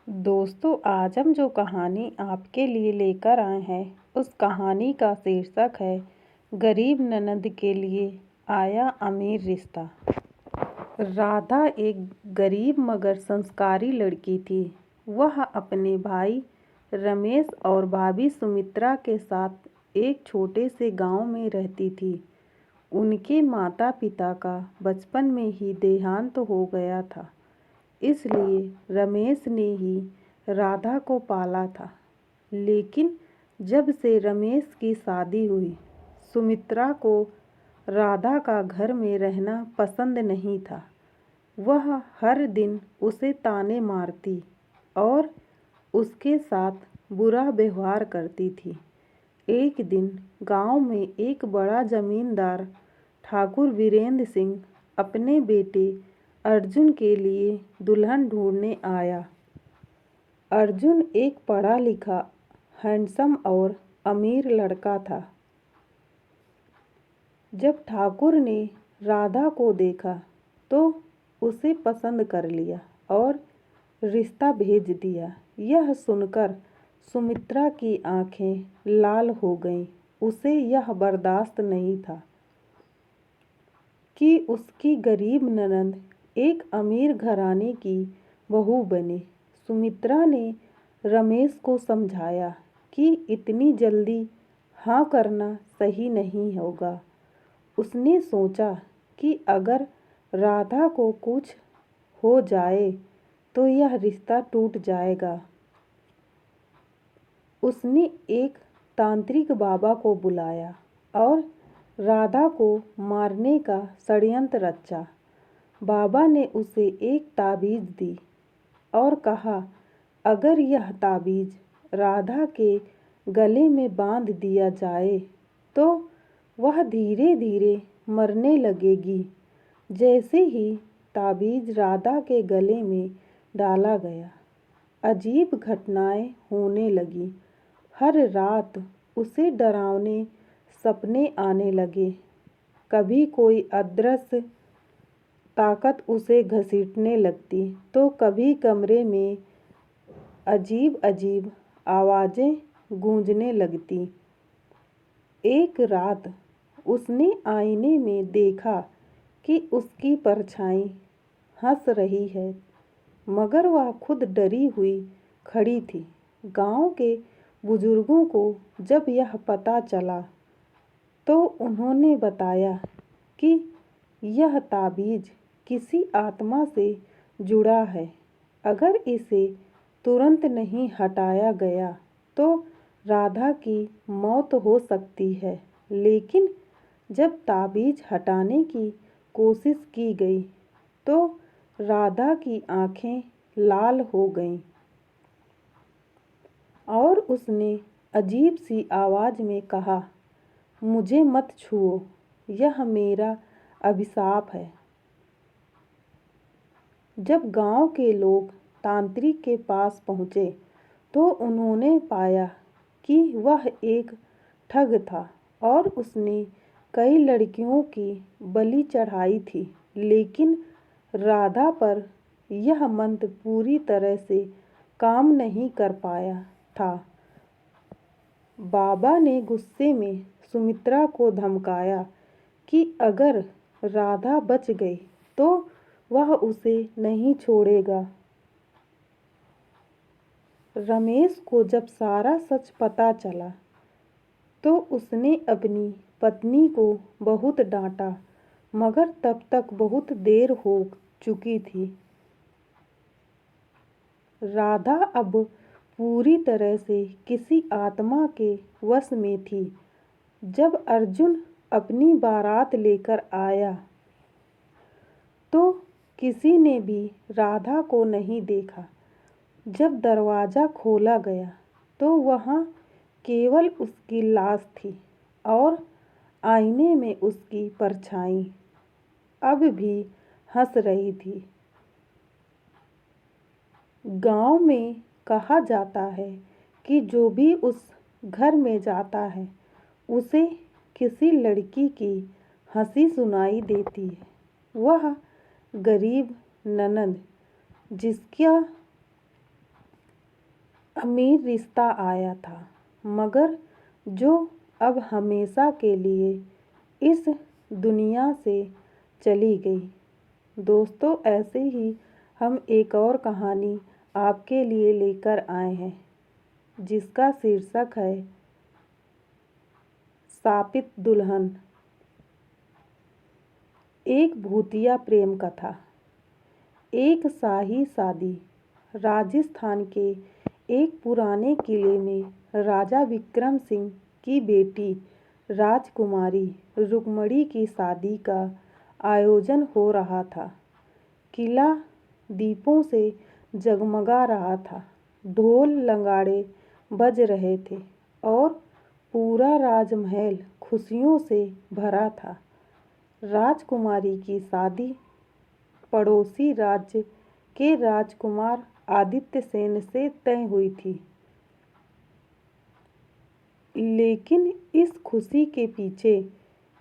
दोस्तों, आज हम जो कहानी आपके लिए लेकर आए हैं उस कहानी का शीर्षक है गरीब ननद के लिए आया अमीर रिश्ता। राधा एक गरीब मगर संस्कारी लड़की थी। वह अपने भाई रमेश और भाभी सुमित्रा के साथ एक छोटे से गांव में रहती थी। उनके माता पिता का बचपन में ही देहांत हो गया था, इसलिए रमेश ने ही राधा को पाला था। लेकिन जब से रमेश की शादी हुई, सुमित्रा को राधा का घर में रहना पसंद नहीं था। वह हर दिन उसे ताने मारती और उसके साथ बुरा व्यवहार करती थी। एक दिन गांव में एक बड़ा जमींदार ठाकुर वीरेंद्र सिंह अपने बेटे अर्जुन के लिए दुल्हन ढूंढने आया। अर्जुन एक पढ़ा लिखा, हैंडसम और अमीर लड़का था। जब ठाकुर ने राधा को देखा तो उसे पसंद कर लिया और रिश्ता भेज दिया। यह सुनकर सुमित्रा की आंखें लाल हो गईं। उसे यह बर्दाश्त नहीं था कि उसकी गरीब ननद एक अमीर घराने की बहू बने। सुमित्रा ने रमेश को समझाया कि इतनी जल्दी हाँ करना सही नहीं होगा। उसने सोचा कि अगर राधा को कुछ हो जाए तो यह रिश्ता टूट जाएगा। उसने एक तांत्रिक बाबा को बुलाया और राधा को मारने का षड्यंत्र रचा। बाबा ने उसे एक ताबीज़ दी और कहा, अगर यह ताबीज़ राधा के गले में बांध दिया जाए तो वह धीरे धीरे मरने लगेगी। जैसे ही ताबीज़ राधा के गले में डाला गया, अजीब घटनाएं होने लगीं। हर रात उसे डरावने सपने आने लगे। कभी कोई अदृश्य ताकत उसे घसीटने लगती तो कभी कमरे में अजीब अजीब आवाज़ें गूंजने लगती। एक रात उसने आईने में देखा कि उसकी परछाई हंस रही है, मगर वह खुद डरी हुई खड़ी थी। गांव के बुजुर्गों को जब यह पता चला तो उन्होंने बताया कि यह ताबीज़ किसी आत्मा से जुड़ा है। अगर इसे तुरंत नहीं हटाया गया तो राधा की मौत हो सकती है। लेकिन जब ताबीज़ हटाने की कोशिश की गई तो राधा की आंखें लाल हो गईं और उसने अजीब सी आवाज़ में कहा, मुझे मत छुओ, यह मेरा अभिशाप है। जब गांव के लोग तांत्रिक के पास पहुँचे तो उन्होंने पाया कि वह एक ठग था और उसने कई लड़कियों की बलि चढ़ाई थी। लेकिन राधा पर यह मंत्र पूरी तरह से काम नहीं कर पाया था। बाबा ने गुस्से में सुमित्रा को धमकाया कि अगर राधा बच गई तो वह उसे नहीं छोड़ेगा। रमेश को जब सारा सच पता चला तो उसने अपनी पत्नी को बहुत डांटा, मगर तब तक बहुत देर हो चुकी थी। राधा अब पूरी तरह से किसी आत्मा के वश में थी। जब अर्जुन अपनी बारात लेकर आया तो किसी ने भी राधा को नहीं देखा। जब दरवाज़ा खोला गया तो वहाँ केवल उसकी लाश थी और आईने में उसकी परछाई अब भी हंस रही थी। गांव में कहा जाता है कि जो भी उस घर में जाता है उसे किसी लड़की की हंसी सुनाई देती है। वह गरीब ननद जिसका अमीर रिश्ता आया था, मगर जो अब हमेशा के लिए इस दुनिया से चली गई। दोस्तों, ऐसे ही हम एक और कहानी आपके लिए लेकर आए हैं, जिसका शीर्षक है शापित दुल्हन। एक भूतिया प्रेम कथा। एक शाही शादी। राजस्थान के एक पुराने किले में राजा विक्रम सिंह की बेटी राजकुमारी रुक्मणी की शादी का आयोजन हो रहा था। किला दीपों से जगमगा रहा था, ढोल नगाड़े बज रहे थे और पूरा राजमहल खुशियों से भरा था। राजकुमारी की शादी पड़ोसी राज्य के राजकुमार आदित्य सेन से तय हुई थी। लेकिन इस खुशी के पीछे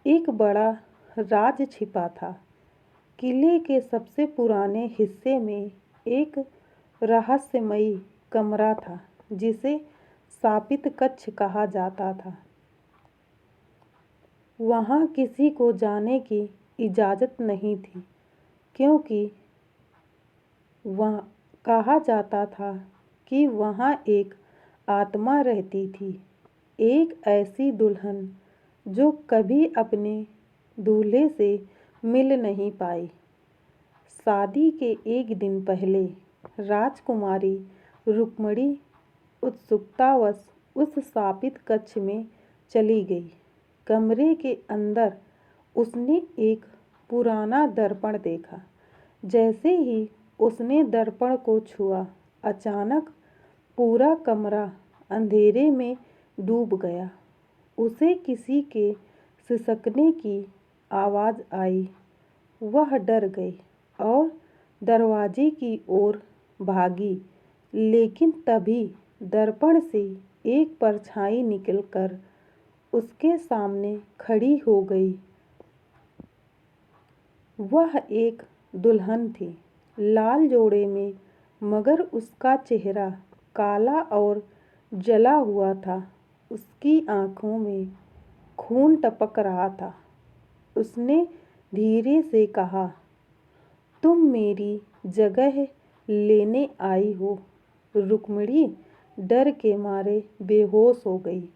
एक बड़ा राज छिपा था। किले के सबसे पुराने हिस्से में एक रहस्यमयी कमरा था, जिसे शापित कक्ष कहा जाता था। वहाँ किसी को जाने की इजाज़त नहीं थी, क्योंकि वह कहा जाता था कि वहाँ एक आत्मा रहती थी, एक ऐसी दुल्हन जो कभी अपने दूल्हे से मिल नहीं पाई। शादी के एक दिन पहले राजकुमारी रुक्मणी उत्सुकतावश उस शापित कक्ष में चली गई। कमरे के अंदर उसने एक पुराना दर्पण देखा। जैसे ही उसने दर्पण को छुआ, अचानक पूरा कमरा अंधेरे में डूब गया। उसे किसी के सिसकने की आवाज़ आई। वह डर गई और दरवाजे की ओर भागी, लेकिन तभी दर्पण से एक परछाई निकलकर उसके सामने खड़ी हो गई। वह एक दुल्हन थी, लाल जोड़े में, मगर उसका चेहरा काला और जला हुआ था। उसकी आंखों में खून टपक रहा था। उसने धीरे से कहा, तुम मेरी जगह लेने आई हो। रुक्मणी डर के मारे बेहोश हो गई।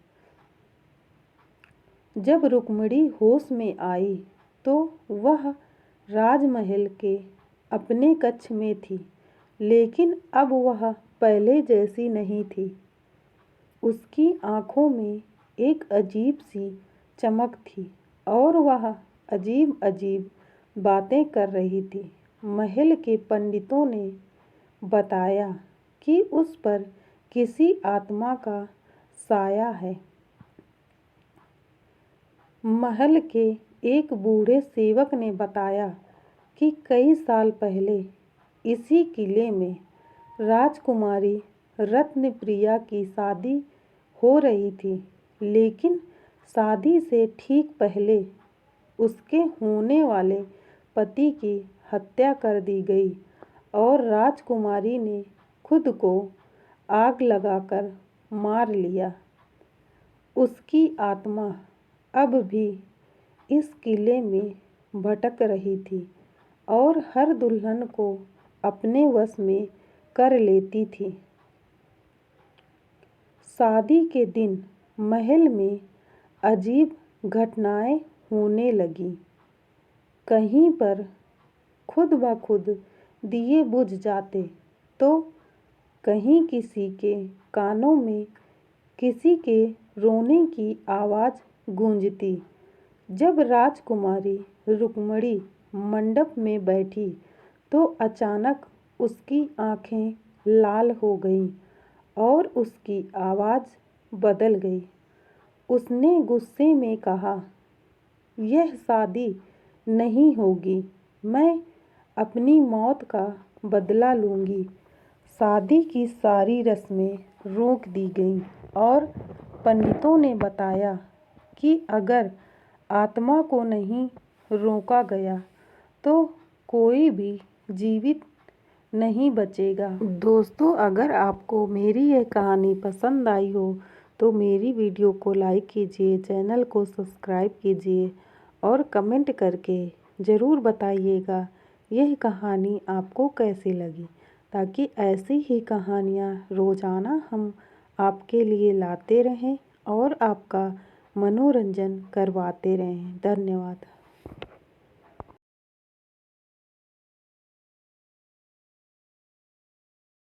जब रुक्मणी होश में आई तो वह राजमहल के अपने कक्ष में थी, लेकिन अब वह पहले जैसी नहीं थी। उसकी आंखों में एक अजीब सी चमक थी और वह अजीब अजीब बातें कर रही थी। महल के पंडितों ने बताया कि उस पर किसी आत्मा का साया है। महल के एक बूढ़े सेवक ने बताया कि कई साल पहले इसी किले में राजकुमारी रत्नप्रिया की शादी हो रही थी, लेकिन शादी से ठीक पहले उसके होने वाले पति की हत्या कर दी गई और राजकुमारी ने खुद को आग लगाकर मार लिया। उसकी आत्मा अब भी इस किले में भटक रही थी और हर दुल्हन को अपने वश में कर लेती थी। शादी के दिन महल में अजीब घटनाएं होने लगीं। कहीं पर खुद ब खुद दिए बुझ जाते, तो कहीं किसी के कानों में किसी के रोने की आवाज़ गूंजती। जब राजकुमारी रुक्मणी मंडप में बैठी तो अचानक उसकी आंखें लाल हो गईं और उसकी आवाज़ बदल गई। उसने गुस्से में कहा, यह शादी नहीं होगी। मैं अपनी मौत का बदला लूँगी। शादी की सारी रस्में रोक दी गईं और पंडितों ने बताया कि अगर आत्मा को नहीं रोका गया तो कोई भी जीवित नहीं बचेगा। दोस्तों, अगर आपको मेरी यह कहानी पसंद आई हो तो मेरी वीडियो को लाइक कीजिए, चैनल को सब्सक्राइब कीजिए और कमेंट करके ज़रूर बताइएगा यह कहानी आपको कैसी लगी, ताकि ऐसी ही कहानियाँ रोज़ाना हम आपके लिए लाते रहें और आपका मनोरंजन करवाते रहें। धन्यवाद।